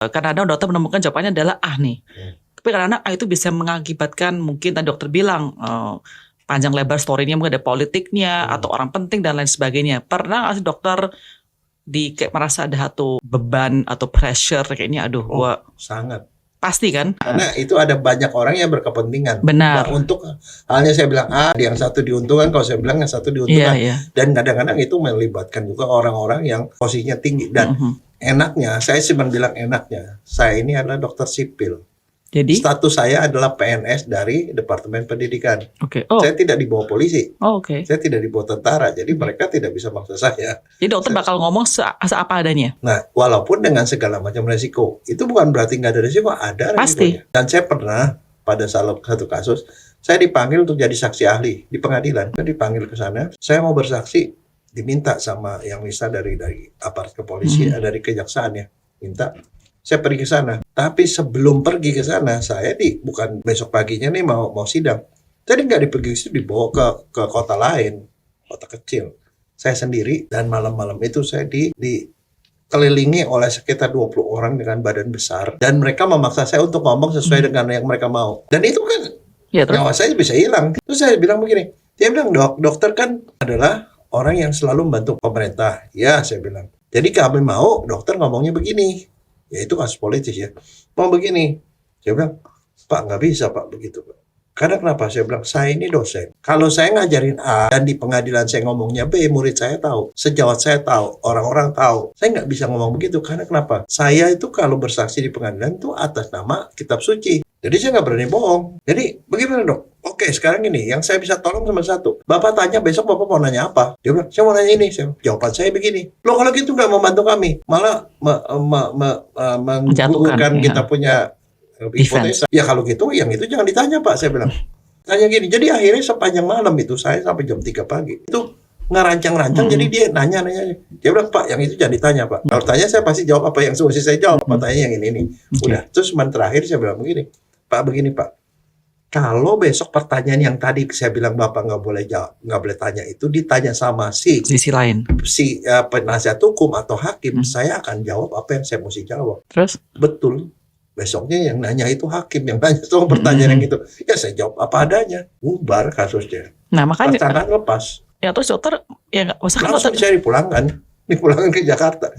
Kadang-kadang dokter menemukan jawabannya adalah A nih. Hmm. Tapi kadang-kadang A itu bisa mengakibatkan mungkin tadi dokter bilang panjang lebar story-nya mungkin ada politiknya atau orang penting dan lain sebagainya. Pernah nggak sih dokter kayak merasa ada satu beban atau pressure kayaknya gua Sangat. pasti kan? Karena itu ada banyak orang yang berkepentingan. Benar. Nah, untuk halnya saya bilang A, yang satu diuntungkan, kalau saya bilang yang satu diuntungkan. Iya. Dan kadang-kadang itu melibatkan juga orang-orang yang posisinya tinggi. Dan enaknya, saya cuma bilang enaknya, saya ini adalah dokter sipil. Jadi Status saya adalah PNS dari Departemen Pendidikan. oke. Saya tidak dibawa polisi. Oke. Saya tidak dibawa tentara. Jadi mereka tidak bisa maksa saya. Jadi dokter bakal ngomong seapa adanya. Nah, walaupun dengan segala macam resiko, itu bukan berarti nggak ada resiko, ada Pasti. resikonya. Dan saya pernah pada satu kasus, saya dipanggil untuk jadi saksi ahli di pengadilan. Saya dipanggil ke sana, saya mau bersaksi, diminta sama yang bisa dari aparat kepolisian, dari kejaksaan ya, minta. Saya pergi ke sana. Tapi sebelum pergi ke sana, saya bukan besok paginya nih mau sidang. Jadi nggak dipergi, dibawa ke kota lain, kota kecil. Saya sendiri dan malam-malam itu saya dikelilingi oleh sekitar 20 orang dengan badan besar dan mereka memaksa saya untuk ngomong sesuai dengan yang mereka mau. Dan itu kan Ya, terus? nyawa saya bisa hilang. Terus saya bilang begini, dia bilang dokter kan adalah orang yang selalu membantu pemerintah. Ya, saya bilang. Jadi kami mau dokter ngomongnya begini. Ya itu kasus politis ya. Mau begini. Saya bilang, Pak nggak bisa Pak begitu Pak. Karena kenapa? Saya bilang, saya ini dosen. Kalau saya ngajarin A dan di pengadilan saya ngomongnya B, murid saya tahu. Sejawat saya tahu. Orang-orang tahu. Saya nggak bisa ngomong begitu. Karena kenapa? Saya itu kalau bersaksi di pengadilan itu atas nama kitab suci. Jadi saya nggak berani bohong. Jadi bagaimana dok? Oke sekarang ini yang saya bisa tolong cuma satu. Bapak tanya besok Bapak mau nanya apa? Dia bilang, saya mau nanya ini. Jawaban saya begini. Loh kalau gitu nggak membantu kami. Malah menggugurkan kita punya hipotesa. Ya kalau gitu yang itu jangan ditanya Pak, saya bilang. Tanya gini. Jadi akhirnya sepanjang malam itu saya sampai jam 3 pagi. Itu ngerancang-rancang jadi dia nanya. Dia bilang, Pak yang itu jangan ditanya Pak. Kalau tanya saya pasti jawab apa yang mesti saya jawab. Pak tanya yang ini. Udah. Terus terakhir saya bilang begini. Pak begini Pak. Kalau besok pertanyaan yang tadi saya bilang Bapak nggak boleh jawab, nggak boleh tanya itu ditanya sama sisi lain, penasihat hukum atau hakim, saya akan jawab apa yang saya mesti jawab. Terus? Betul. Besoknya yang nanya itu hakim, yang nanya soal pertanyaan yang itu. Ya saya jawab apa adanya. Bubar kasusnya. Nah makanya. Pasangan lepas. Ya terus dokter, ya nggak usah kan langsung saya dipulangkan ke Jakarta.